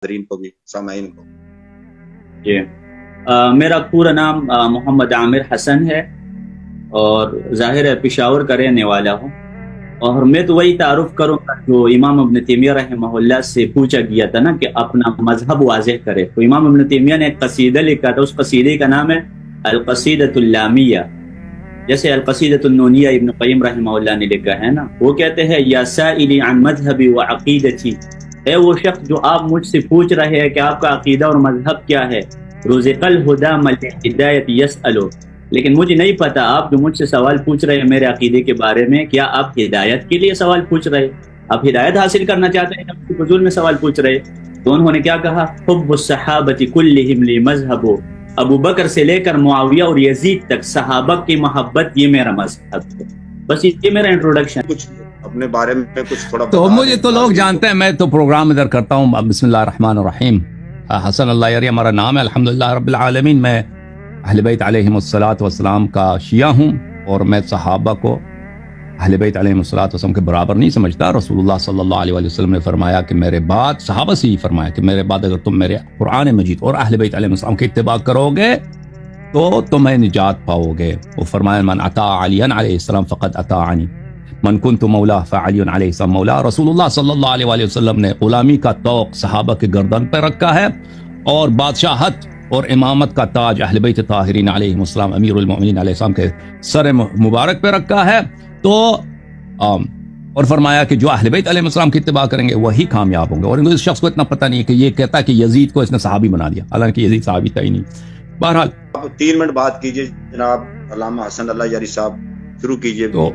ناظرین کو بھی، سامعین کو؟ جی میرا پورا نام محمد عامر حسن ہے اور ظاہر ہے پشاور کا رہنے والا ہوں، اور میں تو وہی تعارف کروں گا جو امام ابن تیمیہ رحمہ اللہ سے پوچھا گیا تھا نا کہ اپنا مذہب واضح کرے، تو امام ابن تیمیہ نے ایک قصیدہ لکھا تھا، اس قصیدے کا نام ہے القصیدۃ اللامیہ، جیسے القصیدۃ النونیہ ابن قیم رحمہ اللہ نے لکھا ہے نا۔ وہ کہتے ہیں یا سائلی عن مذہبی و عقیدتی، اے وہ شخص جو آپ مجھ سے پوچھ رہے ہیں کہ آپ کا عقیدہ اور مذہب کیا ہے، رزق الہدی من الہدایۃ یسألو، لیکن مجھے نہیں پتا آپ جو مجھ سے سوال پوچھ رہے ہیں میرے عقیدے کے بارے میں، کیا آپ ہدایت کے لیے سوال پوچھ رہے ہیں؟ آپ ہدایت حاصل کرنا چاہتے ہیں جب فضول میں سوال پوچھ رہے ہیں؟ تو انہوں نے کیا کہا، حب الصحابۃ کلہم لی مذہب، ابو بکر سے لے کر معاویہ اور یزید تک صحابہ کی محبت یہ میرا مذہب ہے۔ بس یہ میرا انٹروڈکشن۔ کچھ اپنے بارے میں کچھ تھوڑا تو مجھے تو لوگ جانتے ہیں، میں تو پروگرام ادھر کرتا ہوں بسم اللہ الرحمن الرحیم، حسن اللہ یاری ہمارا نام ہے، الحمدللہ رب العالمین۔ میں اہل بیت علیہم الصلاۃ والسلام کا شیعہ ہوں، اور میں صحابہ کو اہل بیت علیہم الصلاۃ والسلام کے برابر نہیں سمجھتا۔ رسول اللہ صلی اللہ علیہ وسلم نے فرمایا کہ میرے بعد، صحابہ سے ہی فرمایا کہ میرے بعد اگر تم میرے قرآن مجید اور اہل بیت علیہم السلام کی اتباع کرو گے تو تمہیں نجات پاؤ گے۔ وہ فرمایا من اطاع علی علیہ السلام فقد اطاعنی، من کنت مولا فعلی علیہ السلام مولا۔ رسول اللہ صلی اللہ علیہ وسلم نے غلامی کا طوق صحابہ کے گردن پہ رکھا ہے، اور بادشاہت اور امامت کا تاج اہل بیت طاہرین علیہم السلام امیر المؤمنین علیہ السلام کے سر مبارک پہ رکھا ہے۔ تو اور فرمایا کہ جو اہل بیت علیہ السلام کی اتباع کریں گے وہی کامیاب ہوں گے۔ اور اس شخص کو اتنا پتہ نہیں ہے کہ یہ کہتا ہے کہ یزید کو اس نے صحابی بنا دیا، حالانکہ یزید صحابی تھا ہی نہیں۔ بہرحال آپ 3 منٹ بات کیجئے جناب علامہ حسن اللہ یاری صاحب، شروع کیجئے۔ تو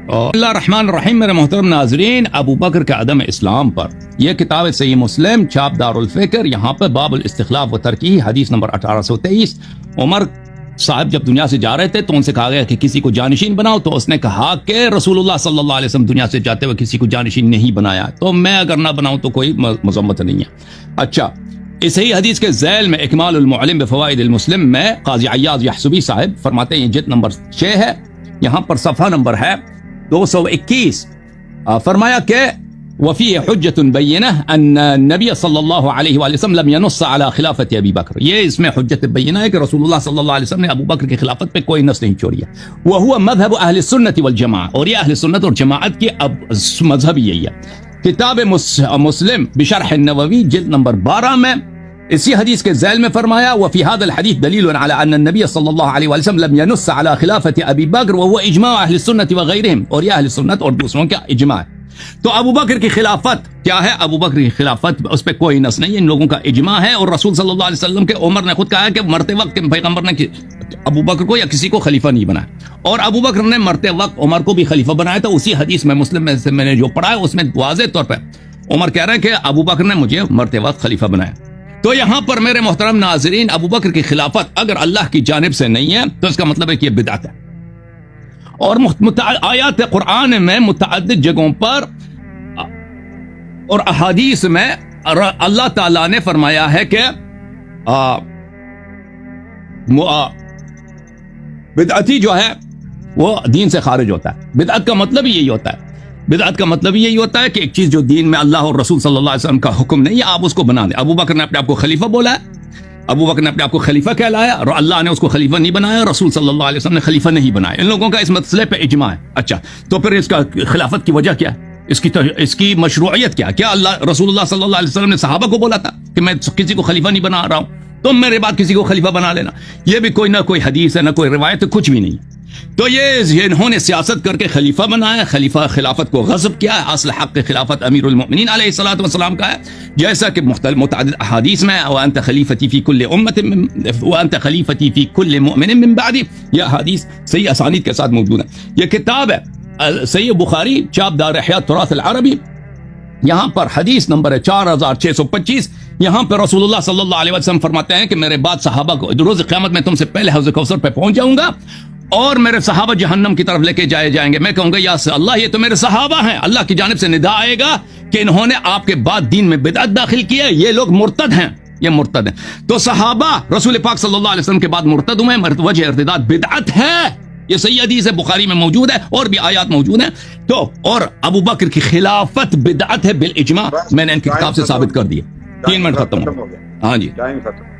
اللہ الرحمن الرحیم۔ میرے محترم ناظرین، ابو بکر کے عدم اسلام پر یہ کتاب صحیح مسلم چھاپ دار الفکر، یہاں پر باب الاستخلاف و ترکیہ، حدیث نمبر 1823۔ عمر صاحب جب دنیا سے جا رہے تھے تو ان سے کہا گیا کہ کسی کو جانشین بناؤ، تو اس نے کہا کہ رسول اللہ صلی اللہ علیہ وسلم دنیا سے جاتے ہوئے کسی کو جانشین نہیں بنایا، تو میں اگر نہ بناؤں تو کوئی مذمت نہیں ہے۔ اچھا، اس ہی حدیث کے ذیل میں اکمال المعلم بفوائد المسلم میں قاضی عیاض یحسبی صاحب فرماتے ہیں، جلد نمبر 6 ہے، یہاں پر صفحہ نمبر ہے 221، فرمایا کہ وفی حجت بینہ ان النبی صلی اللہ علیہ وآلہ وسلم لم ينص على خلافت ابی بکر، یہ اس میں حجت بینہ ہے کہ رسول اللہ صلی اللہ علیہ وسلم نے ابو بکر کی خلافت پہ کوئی نص نہیں چھوڑی ہے۔ وہو مذہب اہل السنت والجماعہ، اور یہ اہل سنت اور جماعت کی مذہب یہی ہے۔ کتاب مسلم بشرح النووی جلد نمبر 12 میں اسی حدیث کے ذیل میں فرمایا وفی هذا الحديث دلیل على ان النبي صلی اللہ علیہ وآلہ وسلم لم ينص على خلافت ابی بکر وهو اجماع اہل السنت وغیرہم، اور یہ اہل سنت اور دوسروں کا اجماع ہے۔ تو ابو بکر کی خلافت کیا ہے؟ ابو بکر کی خلافت اس پہ کوئی نص نہیں ہے، ان لوگوں کا اجماع ہے، اور رسول صلی اللہ علیہ وسلم کے عمر نے خود کہا ہے کہ مرتے وقت پیغمبر نے ابو بکر کو یا کسی کو خلیفہ نہیں بنایا، اور ابو بکر نے مرتے وقت عمر کو بھی خلیفہ بنایا تھا۔ اسی حدیث میں مسلم میں سے میں نے جو پڑھا ہے اس میں واضح طور پہ عمر کہہ رہے ہیں کہ ابو بکر نے مجھے مرتے وقت خلیفہ بنایا۔ تو یہاں پر میرے محترم ناظرین، ابو بکر کی خلافت اگر اللہ کی جانب سے نہیں ہے تو اس کا مطلب ہے کہ یہ بدعت ہے، اور آیات قرآن میں متعدد جگہوں پر اور احادیث میں اللہ تعالیٰ نے فرمایا ہے کہ بدعتی جو ہے وہ دین سے خارج ہوتا ہے۔ بدعت کا مطلب یہی ہوتا ہے، بدعت کا مطلب یہی ہوتا ہے کہ ایک چیز جو دین میں اللہ اور رسول صلی اللہ علیہ وسلم کا حکم نہیں ہے آپ اس کو بنا دیں۔ ابو بکر نے اپنے آپ کو خلیفہ بولا ہے، ابو بکر نے اپنے آپ کو خلیفہ کہلایا، اور اللہ نے اس کو خلیفہ نہیں بنایا، رسول صلی اللہ علیہ وسلم نے خلیفہ نہیں بنایا۔ ان لوگوں کا اس مسئلے پہ اجماع ہے۔ اچھا، تو پھر اس کا خلافت کی وجہ کیا ہے؟ اس کی مشروعیت کیا؟ کیا اللہ رسول اللہ صلی اللہ علیہ وسلم نے صحابہ کو بولا تھا کہ میں کسی کو خلیفہ نہیں بنا رہا ہوں، تم میرے بعد کسی کو خلیفہ بنا لینا؟ یہ بھی کوئی نہ کوئی حدیث ہے، نہ کوئی روایت ہے، کچھ بھی نہیں۔ تو یہ انہوں نے سیاست کر کے خلیفہ بنایا، خلافت کو غصب کیا ہے۔ اصل حق خلافت امیر المؤمنین علیہ الصلوۃ والسلام کا ہے، جیسا کہ متعدد احادیث میں وانت خلیفتی فی کل امت وانت خلیفتی فی کل مؤمن من بعدی، یہ حدیث صحیح اسانید کے ساتھ موجود ہے۔ یہ کتاب ہے صحیح بخاری چھاپ دار احیاء تراث العربی، یہاں پر حدیث نمبر ہے 4625۔ یہاں پر رسول اللہ صلی اللہ علیہ وسلم فرماتے ہیں کہ میرے بعد صحابہ کو روز قیامت میں تم سے پہلے حوض کوثر پہ پہنچ جاؤں گا، اور میرے صحابہ جہنم کی طرف لے کے جائیں گے۔ میں کہوں گا یا اللہ یہ تو میرے صحابہ ہیں۔ اللہ کی جانب سے ندا آئے گا کہ انہوں نے آپ کے بعد دین میں بدعت داخل کی ہے، یہ لوگ مرتد ہیں، یہ مرتد ہیں۔ تو صحابہ رسول پاک صلی اللہ علیہ وسلم کے بعد مرتد ہوئے، وجہ ارتداد بدعت ہے، یہ صحیح حدیث ہے، بخاری میں موجود ہے، اور بھی آیات موجود ہیں۔ تو اور ابو بکر کی خلافت بدعت ہے بالاجماع، میں نے ان کی کتاب سے ثابت کر دیا۔ 3 منٹ ختم ہو گیا. ہاں جی ٹائم ختم.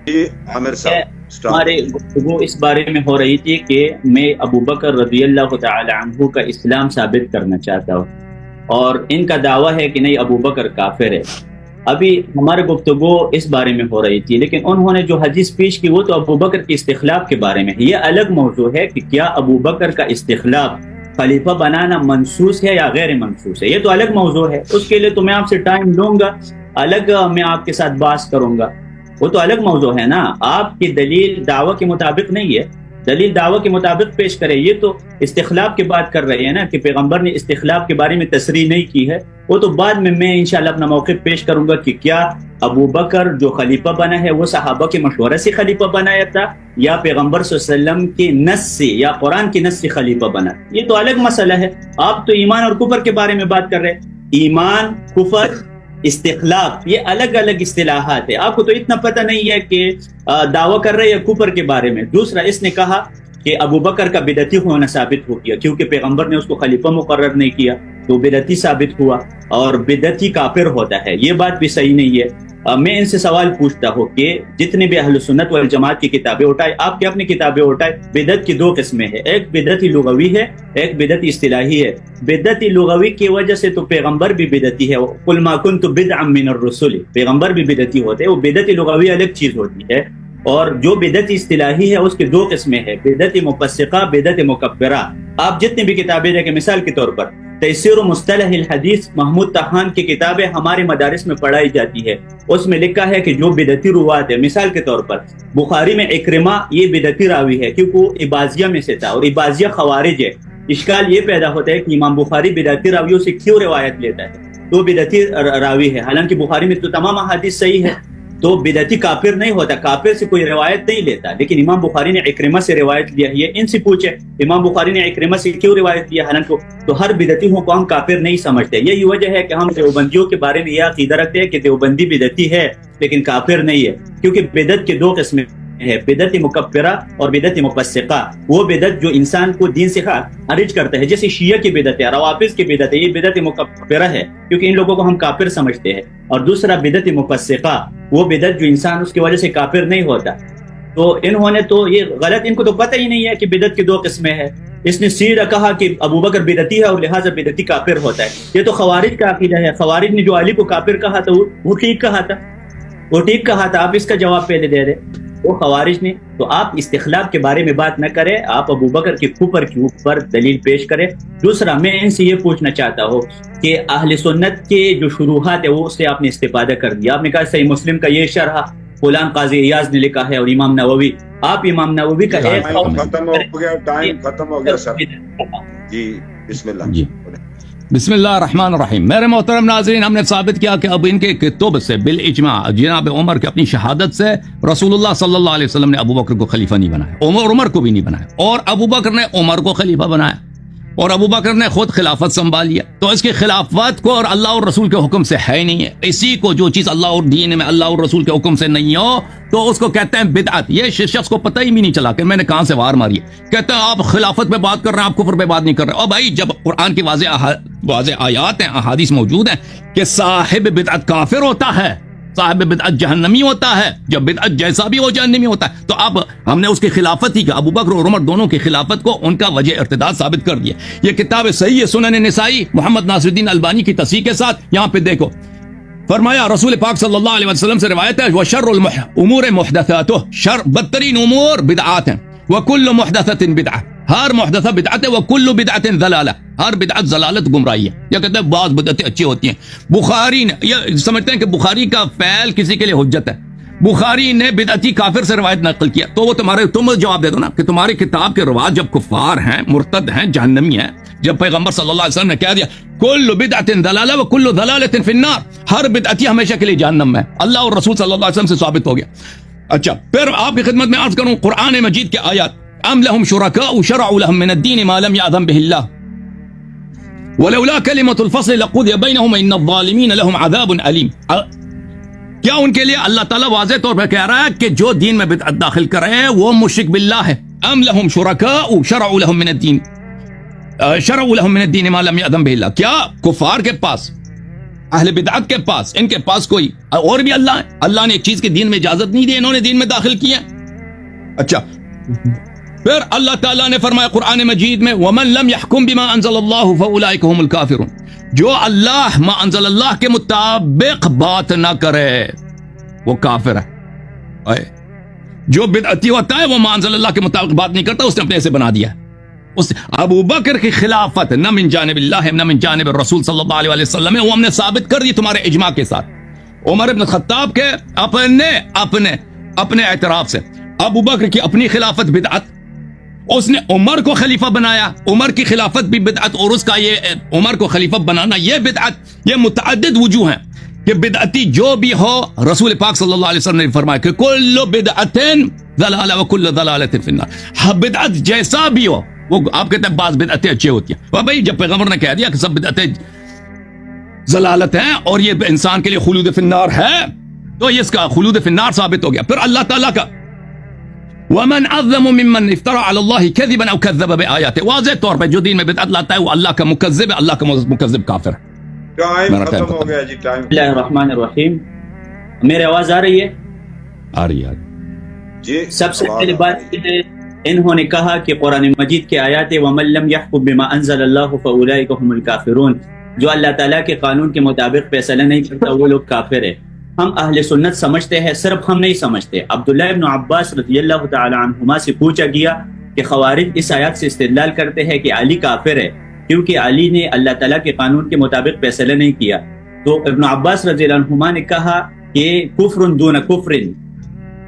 جی عامر صاحب ہمارے گفتگو اس بارے میں ہو رہی تھی کہ میں ابو بکر رضی اللہ تعالی عنہ کا اسلام ثابت کرنا چاہتا ہوں اور ان کا دعویٰ ہے کہ نہیں ابو بکر کافر ہے. ابھی ہمارے گفتگو اس بارے میں ہو رہی تھی، لیکن انہوں نے جو حدیث پیش کی وہ تو ابو بکر کی استخلاف کے بارے میں ہے. یہ الگ موضوع ہے کہ کیا ابو بکر کا استخلاف خلیفہ بنانا منسوس ہے یا غیر منسوس ہے، یہ تو الگ موضوع ہے. اس کے لیے تو میں آپ سے ٹائم لوں گا، الگ میں آپ کے ساتھ بحث کروں گا، وہ تو الگ موضوع ہے نا. آپ کی دلیل دعویٰ کے مطابق نہیں ہے، دلیل دعویٰ کے مطابق پیش کرے. یہ تو استخلاف کی بات کر رہے ہیں نا کہ پیغمبر نے استخلاف کے بارے میں تصریح نہیں کی ہے. وہ تو بعد میں انشاءاللہ اپنا موقف پیش کروں گا کہ کیا ابو بکر جو خلیفہ بنا ہے وہ صحابہ کے مشورے سے خلیفہ بنایا تھا یا پیغمبر صلی اللہ علیہ وسلم کی نص سے یا قرآن کی نص سے خلیفہ بنا. یہ تو الگ مسئلہ ہے. آپ تو ایمان اور کفر کے بارے میں بات کر رہے ہیں. ایمان، کفر، استخلاف یہ الگ الگ اصطلاحات ہے. آپ کو تو اتنا پتہ نہیں ہے کہ دعویٰ کر رہے ہیں کفر کے بارے میں. دوسرا اس نے کہا کہ ابو بکر کا بدعتی ہونا ثابت ہو گیا کیونکہ پیغمبر نے اس کو خلیفہ مقرر نہیں کیا تو بدعتی ثابت ہوا اور بدعتی کافر ہوتا ہے. یہ بات بھی صحیح نہیں ہے. میں ان سے سوال پوچھتا ہوں کہ جتنے بھی اہل سنت والجماعت کی کتابیں اٹھائے، آپ کی اپنی کتابیں اٹھائے، بدعت کی 2 قسمیں ہیں، ایک بدعتی لغوی ہے، ایک بدعتی اصطلاحی ہے. بدعتی لغوی کی وجہ سے تو پیغمبر بھی بدعتی ہے. قل ما كنت بدعا من الرسل، پیغمبر بھی بدعتی ہوتے ہیں. وہ بدعتی لغوی الگ چیز ہوتی ہے. اور جو بدعتی اصطلاحی ہے اس کی 2 قسمیں ہیں، بدعت مفسقہ، بدعت مکفرہ. آپ جتنی بھی کتابیں دیکھیں، مثال کے طور پر تفسیر و مصطلح الحدیث محمود طحان کی کتابیں ہمارے مدارس میں پڑھائی جاتی ہے. اس میں لکھا ہے کہ جو بدعتی روات ہے، مثال کے طور پر بخاری میں اکرمہ یہ بدعتی راوی ہے کیونکہ وہ عباضیہ میں سے تھا اور عباضیہ خوارج ہے. اشکال یہ پیدا ہوتا ہے کہ امام بخاری بدعتی راویوں سے کیوں روایت لیتا ہے؟ تو بدعتی راوی ہے، حالانکہ بخاری میں تو تمام احادیث صحیح ہے. تو بدعتی کافر نہیں ہوتا، کافر سے کوئی روایت نہیں لیتا. لیکن امام بخاری نے اکرمہ سے روایت لیا ہے. ان سے پوچھے امام بخاری نے اکرمہ سے کیوں روایت لیا، حالانکہ تو ہر بدعتیوں کو ہم کافر نہیں سمجھتے. یہی وجہ ہے کہ ہم دیوبندیوں کے بارے میں یہ عقیدہ رکھتے ہیں کہ دیوبندی بدعتی ہے لیکن کافر نہیں ہے، کیونکہ بدعت کے 2 قسمیں ہے، بدعت مکفرہ اور بدعت مفسقہ. وہ بدعت جو انسان کو دین سے خارج کرتا ہے، جیسے شیعہ کی بدعت ہے، روافض کی بدعت ہے، یہ بدعت مکفرہ ہے کیونکہ ان لوگوں کو ہم کافر سمجھتے ہیں. اور دوسرا بدعت مفسقہ، وہ بدعت جو انسان اس کی وجہ سے کافر نہیں ہوتا. تو انہوں نے تو یہ غلط، ان کو تو پتہ ہی نہیں ہے کہ بدعت کی 2 قسمیں ہیں. اس نے سیدھا کہا کہ ابو بکر بدعتی ہے اور لہٰذا بدعتی کافر ہوتا ہے. یہ تو خوارج کا عقیدہ ہے. خوارج نے جو علی کو کافر کہا تھا وہ ٹھیک کہا تھا، وہ ٹھیک کہا تھا. آپ اس کا جواب پہلے دے رہے وہ خوارج نے. تو آپ استخلاف کے بارے میں بات نہ کریں، آپ ابو بکر کے کفر کے اوپر دلیل پیش کریں. دوسرا میں ان سے یہ پوچھنا چاہتا ہوں کہ اہل سنت کے جو شروحات ہے وہ اس سے آپ نے استفادہ کر دیا. آپ نے کہا صحیح مسلم کا یہ شرح فلان قاضی ایاز نے لکھا ہے اور امام نووی. آپ امام نووی کا ایک ختم ہو گیا، ٹائم ختم ہو گیا سر. جی بسم اللہ. جی بسم اللہ الرحمن الرحیم. میرے محترم ناظرین، ہم نے ثابت کیا کہ اب ان کے کتب سے بالاجماع جناب عمر کے اپنی شہادت سے رسول اللہ صلی اللہ علیہ وسلم نے ابو بکر کو خلیفہ نہیں بنایا، عمر کو بھی نہیں بنایا، اور ابو بکر نے عمر کو خلیفہ بنایا اور ابو بکر نے خود خلافت سنبھال لیا. تو اس کی خلافت کو اور اللہ اور رسول کے حکم سے ہے نہیں ہے. اسی کو جو چیز اللہ اور دین میں اللہ اور رسول کے حکم سے نہیں ہو تو اس کو کہتے ہیں بدعت. یہ شخص کو پتہ ہی بھی نہیں چلا کہ میں نے کہاں سے وار ماری. کہتے ہیں آپ خلافت پہ بات کر رہے ہیں، آپ کفر پہ بات نہیں کر رہے. اور بھائی جب قرآن کی واضح آیات ہیں، احادیث موجود ہیں کہ صاحب بدعت کافر ہوتا ہے، صاحب بدعت جہنمی ہوتا ہے، جب بدعت جیسا بھی ہو جہنمی ہوتا ہے. تو اب ہم نے اس کی خلافت ہی کا ابو بکر اور عمر دونوں کی خلافت کو ان کا وجہ ارتداد ثابت کر دیا. یہ کتاب صحیح سنن نسائی محمد ناصر الدین البانی کی تصحیح کے ساتھ یہاں پہ دیکھو. فرمایا رسول پاک صلی اللہ علیہ وسلم سے روایت ہے وشر الامور محدثاتہ، شر بدترین امور بدعات ہیں. وکل محدثۃ بدعہ، ہر محدثہ بدعت ہے. وکل بدعت ضلالہ، ہر بدعت ضلالت گمراہی ہے. یہ کہتے ہیں بعض بدعتیں اچھی ہوتی ہیں. بخاری نے یہ سمجھتے ہیں کہ بخاری کا فعل کسی کے لیے حجت ہے. بخاری نے بدعتی کافر سے روایت نقل کیا تو وہ تم جواب دے دو نا کہ تمہاری کتاب کے رواج جب کفار ہیں، مرتد ہیں، جہنمی ہیں، جب پیغمبر صلی اللہ علیہ وسلم نے کہہ دیا کل بدعت ضلالہ وکل ضلالۃ فی النار، ہر بدعتی ہمیشہ کے لیے جہنم میں، اللہ اور رسول صلی اللہ علیہ وسلم سے ثابت ہو گیا. اچھا پھر آپ کی خدمت میں عرض کروں قرآن مجید کے آیات. ام لهم شرکاء شرعوا لهم من الدین ما لم یأذن به اللہ ولولا کلمۃ الفصل لقضی بینهم ان الظالمین لهم عذاب علیم. کیا ان کے لیے اللہ تعالیٰ واضح طور پر کہہ رہا ہے کہ جو دین میں بدعت داخل کر رہے ہیں وہ مشرک باللہ ہے. ام لهم شرکاء شرعوا لهم من الدین ما لم یأذن به اللہ، کیا کفار کے پاس اہل بدعت کے پاس، ان کے پاس کوئی اور بھی اللہ ہے؟ اللہ نے ایک چیز کے دین میں اجازت نہیں دی، انہوں نے دین میں داخل کیا۔ اچھا پھر اللہ تعالیٰ نے فرمایا قرآن مجید میں وَمَن لَمْ يَحْكُمْ بِمَا أَنزَلَ اللَّهُ فَأُولَٰئِكَ هُمُ الْكَافِرُونَ، جو اللہ ما انزل اللہ کے مطابق بات نہ کرے وہ کافر ہے۔ جو بدعتی ہوتا ہے وہ ما انزل اللہ کے مطابق بات نہیں کرتا، اس نے اپنے سے بنا دیا ہے۔ ابو بکر کی خلافت نہ من جانب اللہ نہ من جانب الرسول صلی اللہ علیہ وسلم ہے، وہ ہم نے ثابت کر دی تمہارے اجماع کے ساتھ۔ عمر بن خطاب کے اپنے اعتراف سے، ابو بکر کی اپنی خلافت بدعت، اس نے عمر کو خلیفہ بنایا، عمر کی خلافت بھی بدعت، اور اس کا یہ عمر کو خلیفہ بنانا یہ بدعت۔ یہ متعدد وجوہ ہیں کہ بدعتی جو بھی ہو، رسول پاک صلی اللہ علیہ وسلم نے فرمایا کہ کل بدعت ضلالہ وکل ضلالۃ فی النار، بدعت جیسا بھی ہو، وہ آپ کہتے ہیں بعض بدعتیں اچھی ہوتی ہیں، بھائی جب پیغمبر نے کہہ دیا کہ سب بدعتیں ضلالت ہیں اور یہ انسان کے لیے خلود فی النار ہے، تو یہ اس کا خلود فی النار ثابت ہو گیا۔ پھر اللہ تعالیٰ کا وَمَنْ أَظْلَمُ مِمَّنْ اِفْتَرَى عَلَى اللَّهِ كَذِبًا أَوْ كَذَّبَ بِآيَاتِهِ، واضح طور پہ جو دین میں بدعت لاتا ہے وہ اللہ کا مکذب ہے، اللہ کا مکذب کافر ہے۔ ٹائم ختم ہو گیا جی، ٹائم۔ بسم اللہ الرحمن الرحیم، میری آواز آ رہی ہے؟ آ رہی ہے جی۔ سب سے پہلی بات یہ ہے، انہوں نے کہا کہ قرآن مجید کے آیات وَمَن لَّمْ يَحْكُم بِمَا أَنزَلَ اللَّهُ فَأُولَٰئِكَ هُمُ الْكَافِرُونَ، جو اللہ تعالیٰ کے قانون کے مطابق فیصلہ نہیں کرتا وہ لوگ کافر ہے۔ ہم اہل سنت سمجھتے ہیں، صرف ہم نہیں سمجھتے۔ عبداللہ ابن عباس رضی اللہ تعالی عنہما سے پوچھا گیا کہ خوارج اس آیات سے استدلال کرتے ہیں کہ علی کافر ہے کیونکہ علی نے اللہ تعالیٰ کے قانون کے مطابق فیصلہ نہیں کیا، تو ابن عباس رضی اللہ عنہما نے کہا کہ کفر دون کفر،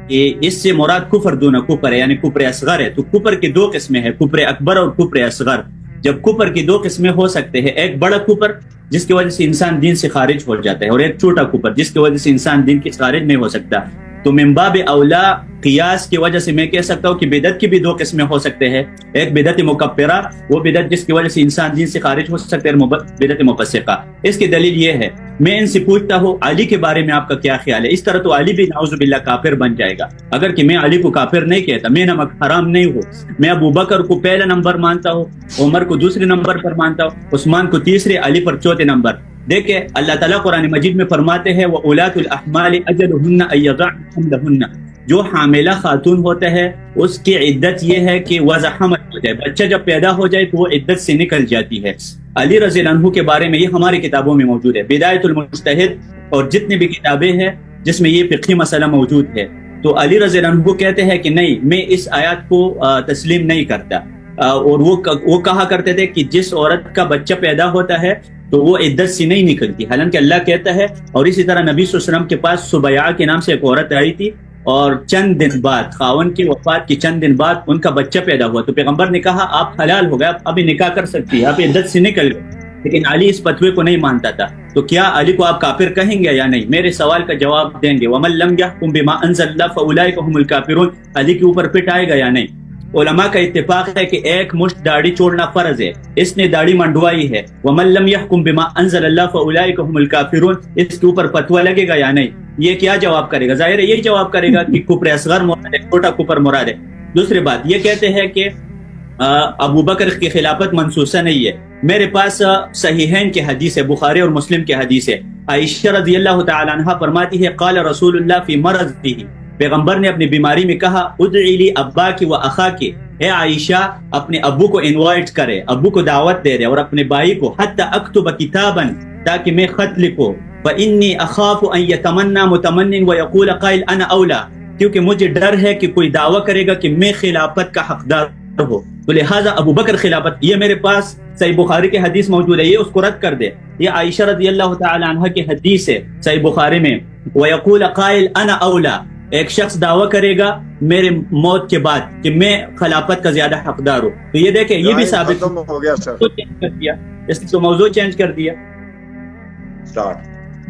کہ اس سے مراد کفر دون کفر ہے، یعنی کفر اصغر ہے۔ تو کفر کی دو قسمیں ہیں، کفر اکبر اور کفر اصغر۔ جب کفر کی دو قسمیں ہو سکتے ہیں، ایک بڑا کفر جس کی وجہ سے انسان دین سے خارج ہو جاتا ہے، اور ایک چھوٹا کفر جس کی وجہ سے انسان دین کی خارج نہیں ہو سکتا، تو من باب اولا قیاس کی وجہ سے میں کہہ سکتا ہوں کہ بدعت کی بھی دو قسمیں ہو سکتے ہیں، ایک بدعت مکفرہ، وہ بدعت جس کی وجہ سے انسان دین سے خارج ہو سکتا ہے، بدعت مفسقہ۔ اس کی دلیل یہ ہے، میں ان سے پوچھتا ہوں علی کے بارے میں آپ کا کیا خیال ہے؟ اس طرح تو علی بھی نعوذ باللہ کافر بن جائے گا، اگر کہ میں علی کو کافر نہیں کہتا، میں نمک حرام نہیں ہوں، میں ابو بکر کو پہلا نمبر مانتا ہوں، عمر کو دوسرے نمبر پر مانتا ہوں، عثمان کو تیسرے، علی پر چوتھے نمبر۔ دیکھیں اللہ تعالیٰ قرآن مجید میں فرماتے ہیں وَأُولَاتُ الْأَحْمَالِ أَجَلُهُنَّ أَن يَضَعْنَ حَمْلَهُنَّ، جو حاملہ خاتون ہوتا ہے اس کی عدت یہ ہے کہ وضع حمل ہو جائے، بچہ جب پیدا ہو جائے تو وہ عدت سے نکل جاتی ہے۔ علی رضی اللہ عنہ کے بارے میں یہ ہماری کتابوں میں موجود ہے، بدایت المجتہد اور جتنی بھی کتابیں ہیں جس میں یہ فقہی مسئلہ موجود ہے، تو علی رضی اللہ عنہ کہتے ہیں کہ نہیں، میں اس آیات کو تسلیم نہیں کرتا، اور وہ کہا کرتے تھے کہ جس عورت کا بچہ پیدا ہوتا ہے تو وہ عدت سے نہیں نکلتی، حالانکہ اللہ کہتا ہے۔ اور اسی طرح نبی صلی اللہ علیہ وسلم کے پاس سبیعہ کے نام سے ایک عورت آئی تھی، اور چند دن بعد، خاون کی وفات کی چند دن بعد ان کا بچہ پیدا ہوا، تو پیغمبر نے کہا آپ حلال ہو گئے، آپ ابھی نکاح کر سکتی ہے، آپ عدت سے نکل گئے، لیکن علی اس فتوے کو نہیں مانتا تھا۔ تو کیا علی کو آپ کافر کہیں گے یا نہیں؟ میرے سوال کا جواب دیں گے وَمَن لَّمْ يَحْكُم بِمَا أَنزَلَ اللَّهُ فَأُولَٰئِكَ هُمُ الْكَافِرُونَ، علی کے اوپر پٹ آئے گا یا نہیں؟ علماء کا اتفاق ہے کہ ایک مشت داڑھی چھوڑنا فرض ہے، اس نے داڑھی منڈوائی ہے، وَمَن لَّمْ يَحْكُم بِمَا أَنزَلَ اللَّهُ فَأُولَٰئِكَ هُمُ الْكَافِرُونَ، اس کے اوپر فتویٰ لگے گا یا نہیں؟ یہ کیا جواب کرے گا؟ ظاہر ہے یہی جواب کرے گا کہ کفر اصغر مراد ہے، چھوٹا کفر مراد ہے۔ دوسری بات یہ کہتے ہیں کہ ابو بکر کی خلافت منسوسہ نہیں ہے، میرے پاس صحیحین کی حدیث ہے، بخاری اور مسلم کی حدیث ہے، عائشہ رضی اللہ تعالی عنہا فرماتی ہے قال رسول اللہ فی مرضہ، پیغمبر نے اپنی بیماری میں کہا ادعی لی اباکی و اخاکی، اے عائشہ اپنے ابو کو انوائٹ کرے، ابو کو دعوت دے رہے، اور اپنے بھائی کو، حتی اکتب کتابا، تاکہ میں خط لکھوں، فانی اخاف ان یتمنى متمن ویقول قائل انا اولا، کیونکہ مجھے ڈر ہے کہ کوئی دعویٰ کرے گا کہ میں خلافت کا حقدار ہو، تو لہٰذا ابو بکر خلافت۔ یہ میرے پاس صحیح بخاری کی حدیث موجود ہے، یہ اس کو رد کر دے، یہ عائشہ رضی اللہ تعالی عنہ کی حدیث ہے صحیح بخاری میں، ویقول قائل انا اولا، ایک شخص دعویٰ کرے گا میرے موت کے بعد کہ میں خلافت کا زیادہ حقدار ہوں، تو یہ دیکھیں یہ بھی ثابت ہو گیا سر، اس نے تو موضوع چینج کر دیا۔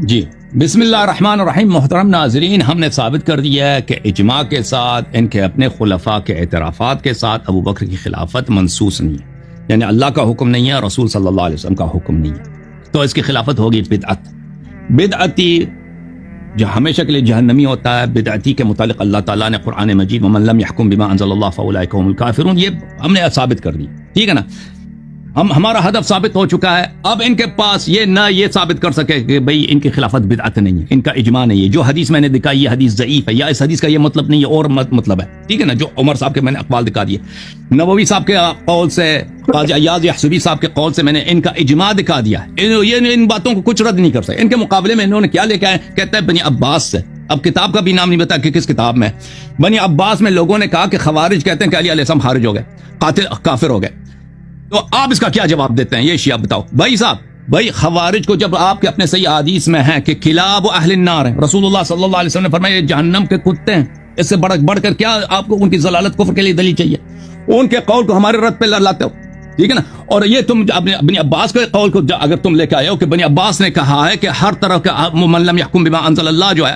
جی بسم اللہ الرحمن الرحیم۔ محترم ناظرین، ہم نے ثابت کر دیا ہے کہ اجماع کے ساتھ، ان کے اپنے خلفاء کے اعترافات کے ساتھ ابو بکر کی خلافت منسوس نہیں ہے، یعنی اللہ کا حکم نہیں ہے، رسول صلی اللہ علیہ وسلم کا حکم نہیں ہے، تو اس کی خلافت ہوگی بدعت۔ بدعتی جو ہمیشہ کے لیے جہنمی ہوتا ہے، بدعتی کے متعلق اللہ تعالیٰ نے قرآن مجید وَمَن لَّمْ يَحْكُم بِمَا أَنزَلَ اللَّهُ فَأُولَٰئِكَ هُمُ الْكَافِرُونَ یہ ہم نے ثابت کر دی، ٹھیک ہے نا۔ ہمارا ہدف ثابت ہو چکا ہے. اب ان کے پاس یہ نہ یہ ثابت کر سکے کہ بھئی ان کی خلافت بدعت نہیں ہے, ان کا اجماع نہیں ہے, جو حدیث میں نے دکھائی یہ حدیث ضعیف ہے, یا اس حدیث کا یہ مطلب نہیں ہے اور مطلب ہے, ٹھیک ہے نا, جو عمر صاحب کے میں نے اقوال دکھا دیے, نووی صاحب کے قول سے, قاضی ایاز یحسبی صاحب کے قول سے میں نے ان کا اجماع دکھا دیا. یہ ان باتوں کو کچھ رد نہیں کر سکے. ان کے مقابلے میں انہوں نے کیا لے کے آئے, کہتا ہے بنی عباس سے. اب کتاب کا بھی نام نہیں بتا کہ کس کتاب میں. بنی عباس میں لوگوں نے کہا کہ خوارج کہتے ہیں کہ علی علیہ السلام خارج ہو گئے, قاتل کافر ہو گئے. تو آپ اس کا کیا جواب دیتے ہیں, یہ شیعہ بتاؤ بھائی صاحب. بھائی خوارج کو جب آپ کے اپنے صحیح حدیث میں ہیں کہ کلاب اہل النار ہیں, رسول اللہ صلی اللہ علیہ وسلم نے فرمایا یہ جہنم کے کتے ہیں, اس سے بڑھ کر کیا آپ کو ان کی ضلالت کفر کے لیے دلیل چاہیے؟ ان کے قول کو ہمارے رد پہ لاتے ہو, ٹھیک ہے نا. اور یہ تم بنی عباس کے قول کو اگر تم لے کے آئے ہو کہ بنی عباس نے کہا ہے کہ ہر طرح کا من لم یحکم بما انزل اللہ جو ہے,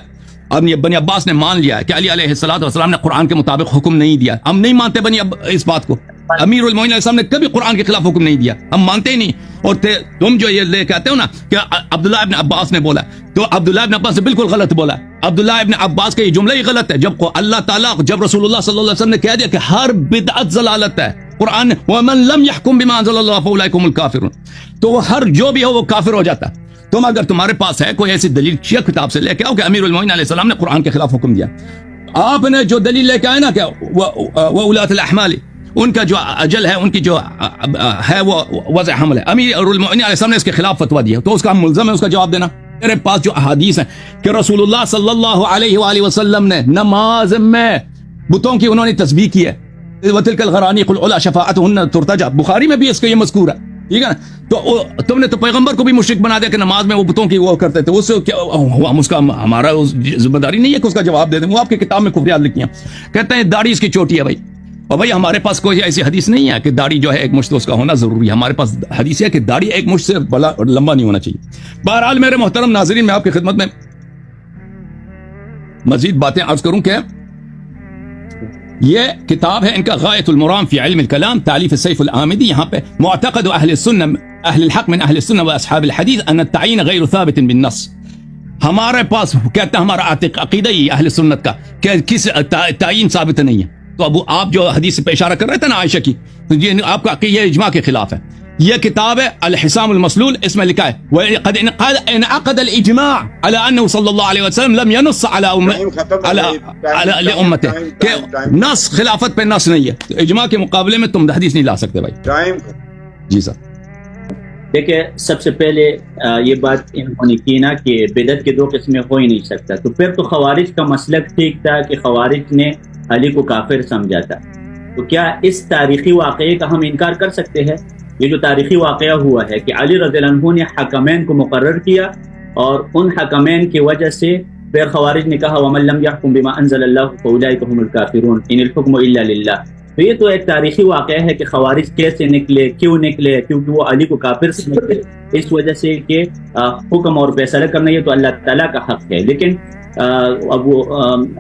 اب بنی عباس نے مان لیا ہے کہ علی علیہ السلام نے قرآن کے مطابق حکم نہیں دیا. ہم نہیں مانتے اس بات کو. امیر المومنین علیہ السلام نے کبھی قرآن کے خلاف حکم نہیں دیا, ہم مانتے ہی نہیں. اور تم جو یہ لے کے آتے ہو نا کہ عبداللہ ابن عباس نے بولا, تو عبداللہ ابن عباس نے بالکل غلط بولا. عبداللہ ابن عباس کا یہ جملہ ہی غلط ہے. جب اللہ تعالیٰ جب رسول اللہ صلی اللہ علیہ وسلم نے کہہ دیا کہ ہر بدعت ضلالت ہے, قرآن وَمَن لَمْ يَحْكُمْ بِمَا أَنزَلَ اللَّهُ فَأُولَٰئِكَ هُمُ الْكَافِرُونَ, تو وہ ہر جو بھی ہو وہ کافر ہو جاتا ہے. تم اگر تمہارے پاس ہے کوئی ایسی دلیل شیعہ کتاب سے لے کے آؤ کہ امیر المومنین علیہ السلام نے قرآن کے خلاف حکم دیا. آپ نے جو دلیل لے کے آئے نا کہ وَأُولَاتِ الْأَحْمَالِ, ان کا جو اجل ہے, ان کی جو ہے وہ وضع حمل ہے, امیر المومنین علیہ السلام نے اس کے خلاف فتویٰ دیا, تو اس کا ہم ملزم ہے اس کا جواب دینا. میرے پاس جو احادیث ہیں کہ رسول اللہ صلی اللہ علیہ وآلہ وسلم نے نماز میں بتوں کی انہوں نے تسبیح کی ہے, وَتِلْكَ الْغَرَانِقُ الْعُلَىٰ شَفَاعَتُهُنَّ تُرْتَجَىٰ, بخاری میں بھی اس کا یہ مذکور ہے, ٹھیک ہے نا. تو تم نے تو پیغمبر کو بھی مشرک بنا دیا کہ نماز میں وہ بتوں کی وہ کرتے تھے. اس سے کیا ہم اس کا ہمارا ذمہ داری نہیں ہے کہ اس کا جواب دے دیں. وہ آپ کی کتاب میں کفریات لکھی ہیں, کہتے ہیں داڑھی اس کی چوٹی ہے. بھائی اور بھائی ہمارے پاس کوئی ایسی حدیث نہیں ہے کہ داڑھی جو ہے ایک مشت اس کا ہونا ضروری ہے. ہمارے پاس حدیث ہے کہ داڑھی ایک مشت سے بڑا لمبا نہیں ہونا چاہیے. بہرحال میرے محترم ناظرین, میں آپ کی خدمت میں مزید باتیں عرض کروں کہ یہ کتاب ہے ان کا غایت المرام فی علم الکلام, تالیف سیف العامدی. یہاں پہ معتقد اہل السنہ اہل الحق من اہل السنہ و اصحاب الحدیث ان التعین غیر ثابت بالنص. ہمارے پاس کہتا ہے ہمارا عقیدہ ہی اہل سنت کا کہ کس تعین ثابت نہیں ہے. تو اب آپ جو حدیث پہ اشارہ کر رہے تھے نا عائشہ کی, یہ آپ کا یہ اجماع کے خلاف ہے. یہ کتاب ہے الحسام المسلول, اس میں لکھا ہے وقد انعقد الاجماع على انه صلی اللہ علیہ وسلم لم ينص على امته, کہ نص خلافت پہ نص نہیں ہے. اجماع کے مقابلے میں تم حدیث نہیں لا سکتے بھائی. جی سر. دیکھیں سب سے پہلے یہ بات انہوں نے کی نا کہ بدعت کے دو قسمیں ہو ہی نہیں سکتا, تو پھر تو خوارج کا مسلک ٹھیک تھا کہ خوارج نے علی کو کافر سمجھا تھا. تو کیا اس تاریخی واقعے کا ہم انکار کر سکتے ہیں؟ یہ جو تاریخی واقعہ ہوا ہے کہ علی رضی اللہ عنہ نے حکمین کو مقرر کیا, اور ان حکمین کی وجہ سے پھر خوارج نے کہا وَمَن لَمْ يَحْكُمْ بِمَا أَنزَلَ اللَّهُ فَأُولَٰئِكَ هُمُ الْكَافِرُونَ إِنِ الْحُكْمُ إِلَّا لِلَّهِ. تو یہ تو ایک تاریخی واقعہ ہے کہ خوارج کیسے نکلے, کیوں نکلے, کیونکہ وہ علی کو کافر سے نکلے اس وجہ سے کہ حکم اور فیصلہ کرنا یہ تو اللہ تعالیٰ کا حق ہے. لیکن اب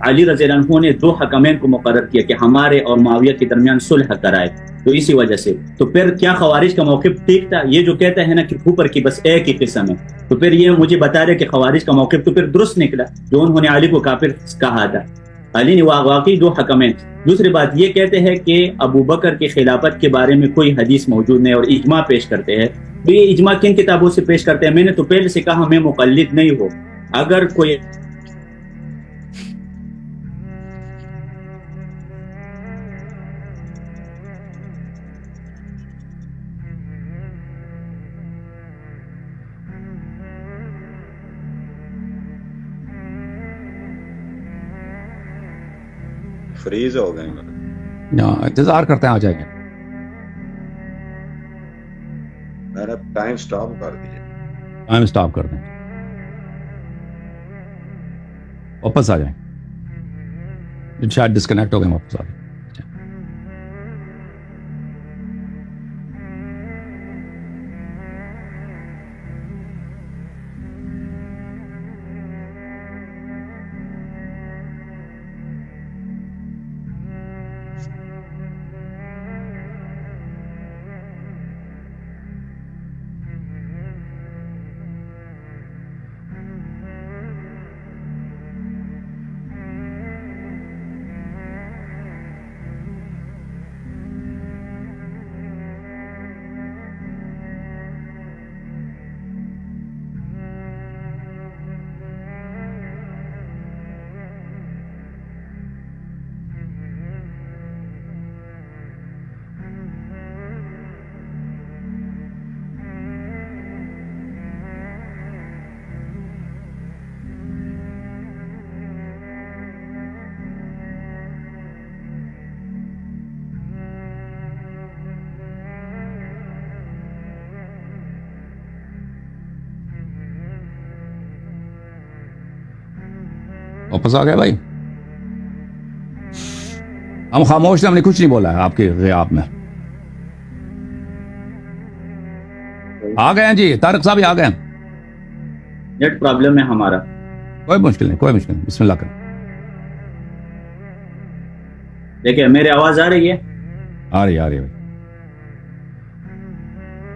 علی رضی اللہ عنہ نے دو حکمین کو مقرر کیا کہ ہمارے اور معاویہ کے درمیان صلح کرائے, تو اسی وجہ سے تو پھر کیا خوارج کا موقف ٹھیک تھا؟ یہ جو کہتا ہے نا کہ اوپر کی بس ایک ہی قسم ہے, تو پھر یہ مجھے بتا رہے کہ خوارج کا موقف تو پھر درست نکلا جو انہوں نے علی کو کافر کہا تھا. علی نے واقعی دو حکمین. دوسری بات یہ کہتے ہیں کہ ابو بکر کی خلافت کے بارے میں کوئی حدیث موجود نہیں اور اجماع پیش کرتے ہیں. تو یہ اجماع کن کتابوں سے پیش کرتے ہیں؟ میں نے تو پہلے سے کہا میں مقلد نہیں ہوں. اگر کوئی فریز ہو گئے, انتظار کرتے ہیں آ جائیں گے. میں نے ٹائم سٹاپ کر دیا. ٹائم سٹاپ کر دیں, واپس آ جائیں. شاید ڈسکنیکٹ ہو گئے, واپس آ جائیں. واپس آ گئے بھائی؟ ہم خاموش تھے، ہم نے کچھ نہیں بولا ہے آپ کے غیاب میں. آ گئے ہیں جی، طارق صاحب آ گئے ہیں. نیٹ پرابلم ہے ہمارا. کوئی مشکل نہیں، کوئی مشکل نہیں، بسم اللہ کریں. دیکھیں میری آواز آ رہی ہے؟ آ رہی ہے بھائی.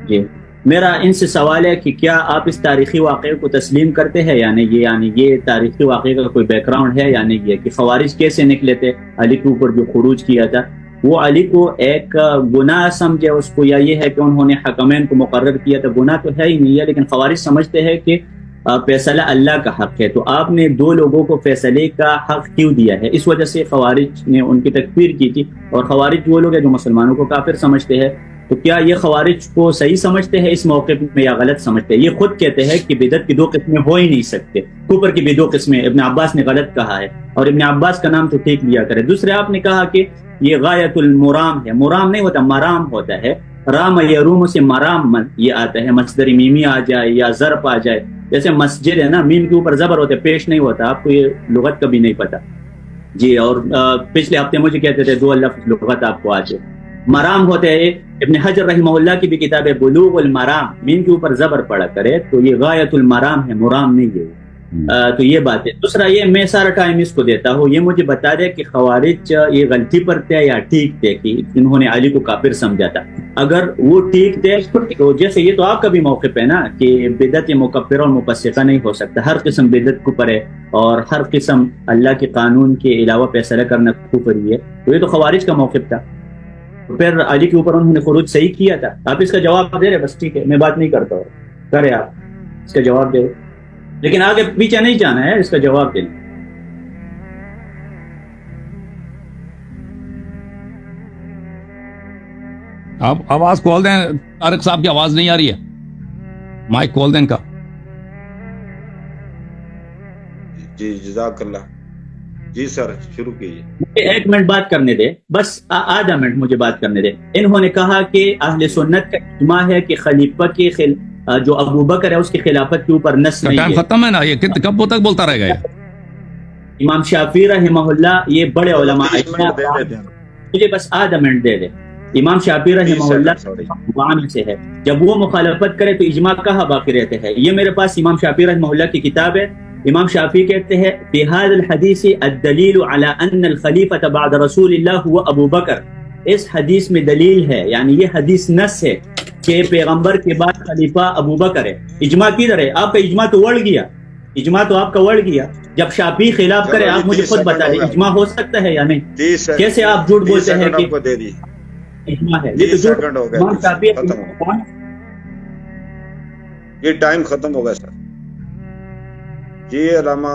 جی میرا ان سے سوال ہے کہ کیا آپ اس تاریخی واقعے کو تسلیم کرتے ہیں یا نہیں؟ یعنی یہ تاریخی واقعے کا کوئی بیک گراؤنڈ ہے یا نہیں ہے کہ خوارج کیسے نکلے تھے علی کے اوپر جو خروج کیا تھا، وہ علی کو ایک گناہ سمجھے اس کو، یا یہ ہے کہ انہوں نے حکمین کو مقرر کیا تھا؟ گناہ تو ہے ہی نہیں ہے، لیکن خوارج سمجھتے ہیں کہ فیصلہ اللہ کا حق ہے. تو آپ نے دو لوگوں کو فیصلے کا حق کیوں دیا ہے؟ اس وجہ سے خوارج نے ان کی تکفیر کی تھی، اور خوارج وہ لوگ ہیں جو مسلمانوں کو کافر سمجھتے ہیں. تو کیا یہ خوارج کو صحیح سمجھتے ہیں اس موقع میں یا غلط سمجھتے ہیں؟ یہ خود کہتے ہیں کہ بدعت کی دو قسمیں ہو ہی نہیں سکتے، کفر کی بھی دو قسمیں. ابن عباس نے غلط کہا ہے، اور ابن عباس کا نام تو ٹھیک لیا کرے. دوسرے آپ نے کہا کہ یہ غایت المرام ہے. مرام نہیں ہوتا، مرام ہوتا ہے. رام یروم سے مرام یہ آتا ہے، مصدر میمی آ جائے یا ضرب آ جائے. جیسے مسجد ہے نا، میم کے اوپر زبر ہوتا ہے، پیش نہیں ہوتا. آپ کو یہ لغت کبھی نہیں پتا جی. اور پچھلے ہفتے مجھے کہتے تھے دو لفظ لغت آپ کو آ جائے. مرام ہوتے ہیں. ابن حجر رحمہ اللہ کی بھی کتاب ہے بلوغ المرام، میم کے اوپر زبر پڑا کرے تو یہ غایت المرام ہے، مرام نہیں ہے. تو یہ بات ہے. دوسرا یہ میں سارا ٹائم اس کو دیتا ہوں، یہ مجھے بتا دے کہ خوارج یہ غلطی پر تھے یا ٹھیک تھے کہ انہوں نے علی کو کافر سمجھا تھا. اگر وہ ٹھیک تھے تو جیسے یہ تو آپ کا بھی موقف ہے نا کہ بدعت مکفرہ اور مفسقہ نہیں ہو سکتا، ہر قسم بدعت کفر ہے اور ہر قسم اللہ کے قانون کے علاوہ فیصلہ کرنا کفر ہی ہے. تو یہ تو خوارج کا موقف تھا. پھر علی کے اوپر انہوں نے خروج صحیح کیا تھا. آپ اس کا جواب دے رہے، بس ٹھیک ہے، میں بات نہیں کرتا ہوں، کرے آپ اس کا جواب دے، لیکن آگے پیچھے نہیں جانا ہے، اس کا جواب دینا. آپ آواز کھول دیں، طارق صاحب کی آواز نہیں آ رہی ہے، مائک کھول دیں ان کا. جی جزاک اللہ. جی سر شروع کیجیے. ایک منٹ بات کرنے دے، بس آدھا منٹ مجھے بات کرنے دے. انہوں نے کہا کہ اہل سنت کا اجماع ہے کہ خلیفہ کے جو ابو بکر ہے اس کی خلافت کے اوپر نص نہیں ہے. ٹائم ختم ہے نا، یہ کب تک بولتا رہے گا یہ؟ امام شافعی رحمہ اللہ یہ بڑے علماء، مجھے بس آدھا منٹ دے دے. امام شافعی رحمہ اللہ عام سے ہے، جب وہ مخالفت کرے تو اجماع کہاں باقی رہتے ہیں؟ یہ میرے پاس امام شافعی رحمہ اللہ کی کتاب ہے. امام شافعی کہتے ہیں فی هذا الحدیث الدلیل علی ان الخلیفۃ بعد رسول اللہ هو ابو بکر. اس حدیث میں دلیل ہے، یعنی یہ حدیث نص ہے کہ پیغمبر کے بعد خلیفہ ابو بکر ہے. اجماع کدھر ہے؟ آپ کا اجماع تو وڑ گیا، اجماع تو آپ کا وڑ گیا. جب شافعی خلاف کرے آپ مجھے خود بتا دیں اجماع ہو سکتا ہے یا نہیں؟ کیسے آپ جھوٹ بولتے ہیں کہ اجماع ہے؟ یہ تو جھوٹ. امام شافعی یہ ٹائم ختم ہو گیا سر. جی علامہ